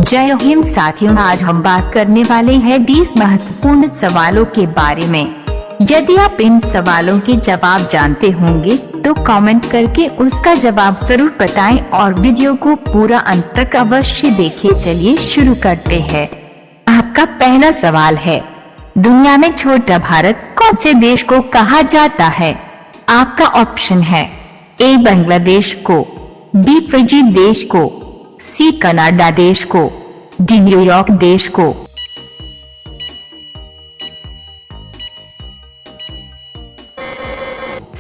जय हिंद साथियों, आज हम बात करने वाले हैं 20 महत्वपूर्ण सवालों के बारे में। यदि आप इन सवालों के जवाब जानते होंगे तो कमेंट करके उसका जवाब जरूर बताएं और वीडियो को पूरा अंत तक अवश्य देखें। चलिए शुरू करते हैं। आपका पहला सवाल है, दुनिया में छोटा भारत कौन से देश को कहा जाता है? आपका ऑप्शन है ए बांग्लादेश को, बी फिजी देश को, सी कनाडा देश को, डी न्यूयॉर्क देश को।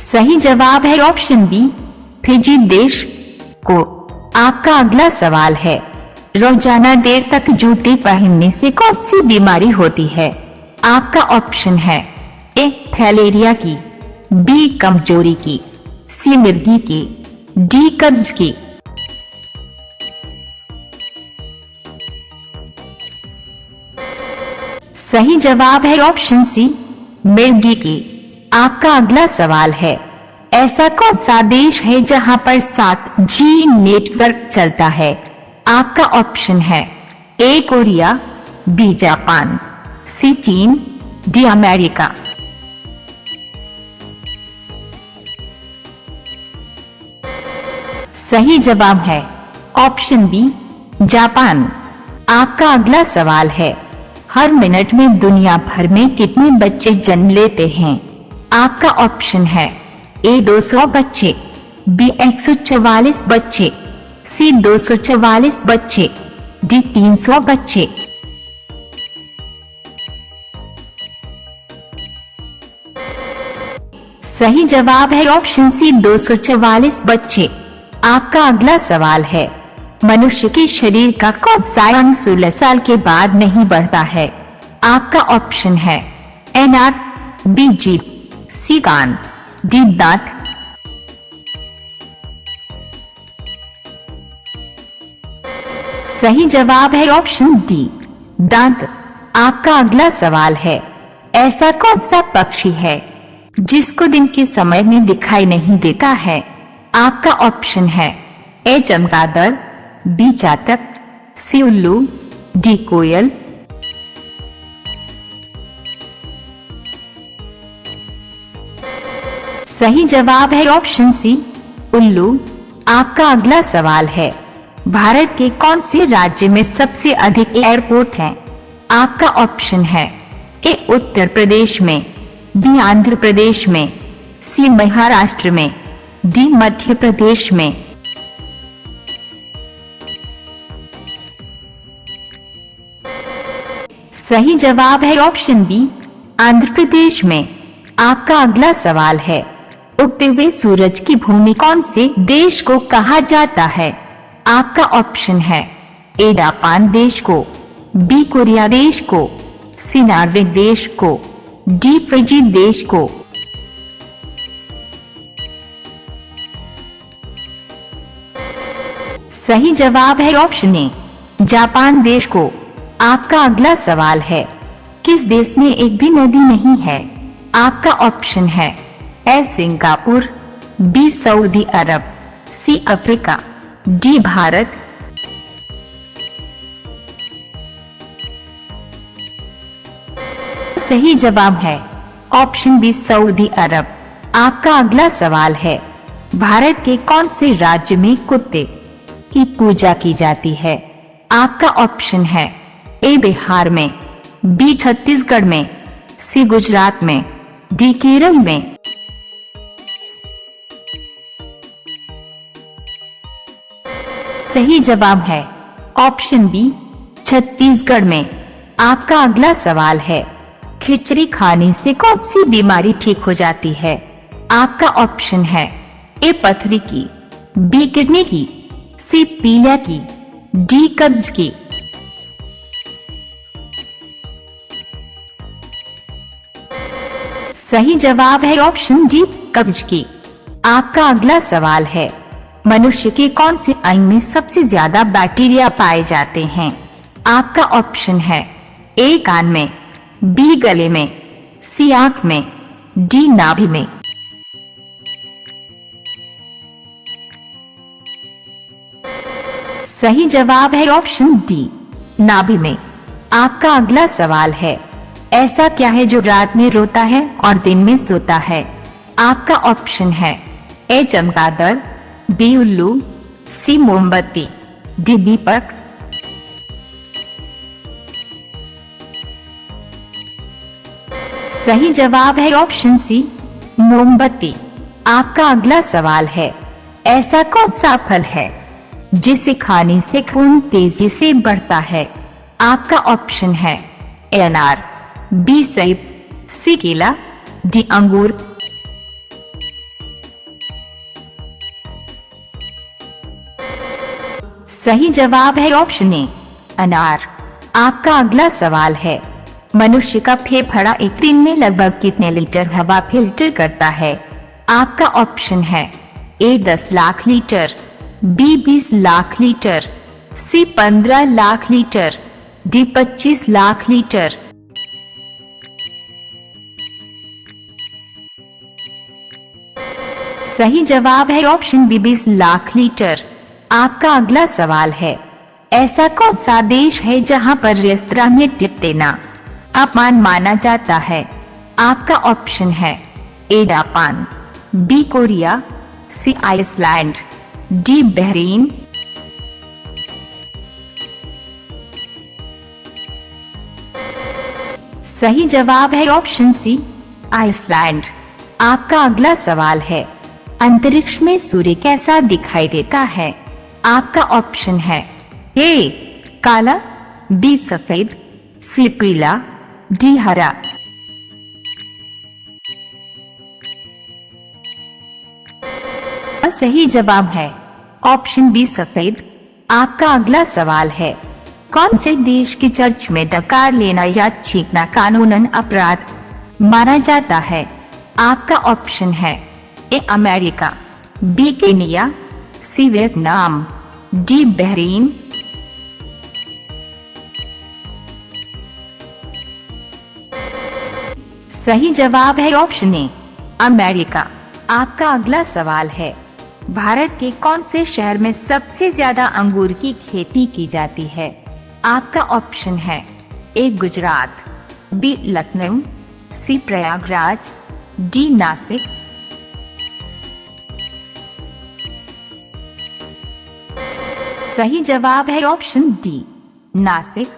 सही जवाब है ऑप्शन बी, फिजी देश को। आपका अगला सवाल है, रोजाना देर तक जूते पहनने से कौन सी बीमारी होती है? आपका ऑप्शन है ए थैलेरिया की, बी कमजोरी की, सी मिर्गी की, डी कब्ज की। सही जवाब है ऑप्शन सी, मिर्गी की। आपका अगला सवाल है, ऐसा कौन सा देश है जहां पर 7G नेटवर्क चलता है? आपका ऑप्शन है ए कोरिया, बी जापान, सी चीन, डी अमेरिका। सही जवाब है ऑप्शन बी, जापान। आपका अगला सवाल है, हर मिनट में दुनिया भर में कितने बच्चे जन्म लेते हैं? आपका ऑप्शन है ए 200 बच्चे, बी 144 बच्चे, सी 244 बच्चे, डी 300 बच्चे। सही जवाब है ऑप्शन सी, 244 बच्चे। आपका अगला सवाल है, मनुष्य के शरीर का कौन सा अंग 16 साल के बाद नहीं बढ़ता है? आपका ऑप्शन है ए नाक, बी जीभ, सी कान, डी दांत। सही जवाब है ऑप्शन डी, दांत। आपका अगला सवाल है, ऐसा कौन सा पक्षी है जिसको दिन के समय में दिखाई नहीं देता है? आपका ऑप्शन है ए चमगादड़, बी चातक, सी उल्लू, डी कोयल। सही जवाब है ऑप्शन सी, उल्लू। आपका अगला सवाल है, भारत के कौन से राज्य में सबसे अधिक एयरपोर्ट हैं? आपका ऑप्शन है ए उत्तर प्रदेश में, बी आंध्र प्रदेश में, सी महाराष्ट्र में, डी मध्य प्रदेश में। सही जवाब है ऑप्शन बी, आंध्र प्रदेश में। आपका अगला सवाल है, उगते हुए सूरज की भूमि कौन से देश को कहा जाता है? आपका ऑप्शन है ए जापान देश को, बी कोरिया देश को, सी नॉर्वे देश को, डी फिजी देश को। सही जवाब है ऑप्शन ए, जापान देश को। आपका अगला सवाल है, किस देश में एक भी नदी नहीं है? आपका ऑप्शन है ए सिंगापुर, बी सऊदी अरब, सी अफ्रीका, डी भारत। सही जवाब है ऑप्शन बी, सऊदी अरब। आपका अगला सवाल है, भारत के कौन से राज्य में कुत्ते की पूजा की जाती है? आपका ऑप्शन है ए बिहार में, बी छत्तीसगढ़ में, सी गुजरात में, डी केरल में। सही जवाब है ऑप्शन बी, छत्तीसगढ़ में। आपका अगला सवाल है, खिचड़ी खाने से कौन सी बीमारी ठीक हो जाती है? आपका ऑप्शन है ए पथरी की, बी किडनी की, सी पीलिया की, डी कब्ज की। सही जवाब है ऑप्शन डी, कब्ज की। आपका अगला सवाल है, मनुष्य के कौन से अंग में सबसे ज्यादा बैक्टीरिया पाए जाते हैं? आपका ऑप्शन है ए कान में, बी गले में, सी आंख में, डी नाभि में। सही जवाब है ऑप्शन डी, नाभि में। आपका अगला सवाल है, ऐसा क्या है जो रात में रोता है और दिन में सोता है? आपका ऑप्शन है ए चमगादड़, बी उल्लू, सी मोमबत्ती, डी दीपक। सही जवाब है ऑप्शन सी, मोमबत्ती। आपका अगला सवाल है, ऐसा कौन सा फल है जिसे खाने से खून तेजी से बढ़ता है? आपका ऑप्शन है ए अनार, बी सेब, सी केला, डी अंगूर। सही जवाब है ऑप्शन ए, अनार। आपका अगला सवाल है, मनुष्य का फेफड़ा एक दिन में लगभग कितने लीटर हवा फिल्टर करता है? आपका ऑप्शन है A 10 lakh litre, B 20 lakh litre, C 15 lakh litre, D 25 lakh litre. सही जवाब है ऑप्शन बी 20 लाख लीटर। आपका अगला सवाल है, ऐसा कौन सा देश है जहां पर रेस्तरां में टिप देना अपमान माना जाता है? आपका ऑप्शन है A Japan, B Korea, C Iceland, D Bahrain. सही जवाब है ऑप्शन सी, आइसलैंड। आपका अगला सवाल है, अंतरिक्ष में सूर्य कैसा दिखाई देता है? आपका ऑप्शन है ए काला, बी सफेद, सी पीला, डी हरा। सही जवाब है ऑप्शन बी सफेद। आपका अगला सवाल है, कौन से देश की चर्च में डकार लेना या छींकना कानूनन अपराध माना जाता है? आपका ऑप्शन है A America, B Kenya, C Vietnam, D Bahrain. सही जवाब है ऑप्शन ए, अमेरिका। आपका अगला सवाल है, भारत के कौन से शहर में सबसे ज्यादा अंगूर की खेती की जाती है? आपका ऑप्शन है ए गुजरात, बी लखनऊ, सी प्रयागराज, डी नासिक। सही जवाब है ऑप्शन डी, नासिक।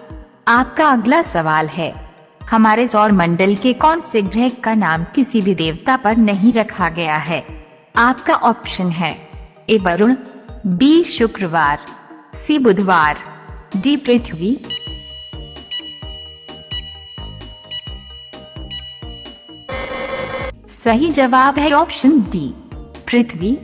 आपका अगला सवाल है, हमारे सौर मंडल के कौन से ग्रह का नाम किसी भी देवता पर नहीं रखा गया है? आपका ऑप्शन है ए वरुण, बी शुक्रवार, सी बुधवार, डी पृथ्वी। सही जवाब है ऑप्शन डी, पृथ्वी।